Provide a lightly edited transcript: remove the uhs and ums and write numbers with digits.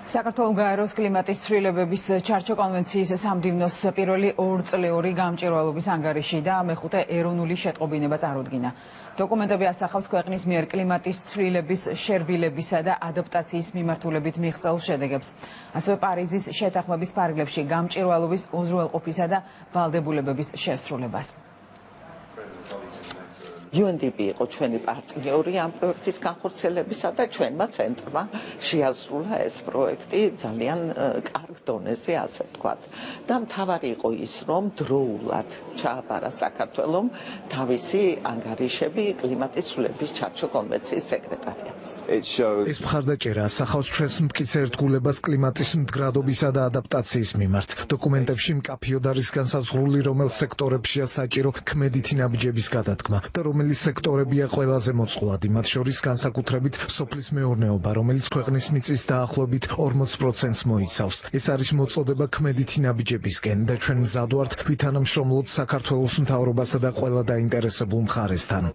საქართველოს გაეროს კლიმატის ცვლილებების ჩარჩო კონვენციის სამდივნოს პირველი 2 წლიური გამჭვირვალობის ანგარიში და მეხუთე ეროვნული შეტყობინება წარუდგინა. დოკუმენტები ასახავს ქვეყნის მიერ კლიმატის ცვლილების შერბილებისა და ადაპტაციის მიმართულებით მიღწეულ შედეგებს. ასევე პარიზის შეთანხმების ფარგლებში გამჭვირვალობის უზრუნველყოფისა და ვალდებულებების შესრულებას. UNDP იყო ჩვენი პარტნიორი ამ პროექტის განხორციელებისა და ჩვენმა ცენტრმა შეასრულა ეს პროექტი ძალიან კარგ დონეზე, ასე ვთქვათ. და მთავარი იყო ის, რომ დროულად ჩააბარა საქართველომ თავისი ანგარიშები კლიმატის ცვლილების ჩარჩო კონვენციის სეკრეტარიატს. ეს მხარდაჭერა ასახავს ჩვენს მტკიცე ერთგულებას კლიმატის მდგრადობისა და ადაპტაციის მიმართ. დოკუმენტებში მკაფიოდ არის განსაზღვრული, რომელ სექტორებშია საჭირო ქმედითი ნაბიჯების გადადგმა და რომელი სექტორებია ყველაზე მოწყვლადი, მათ შორის განსაკუთრებით სოფლის მეურნეობა, რომელიც ქვეყნის მიწის დაახლოებით 40%-ს მოიცავს. ეს არის მოწოდება ქმედითი ნაბიჯებისკენ და ჩვენ მზად ვართ ვითანამშრომლოთ საქართველოს მთავრობასა და ყველა დაინტერესებულ მხარესთან.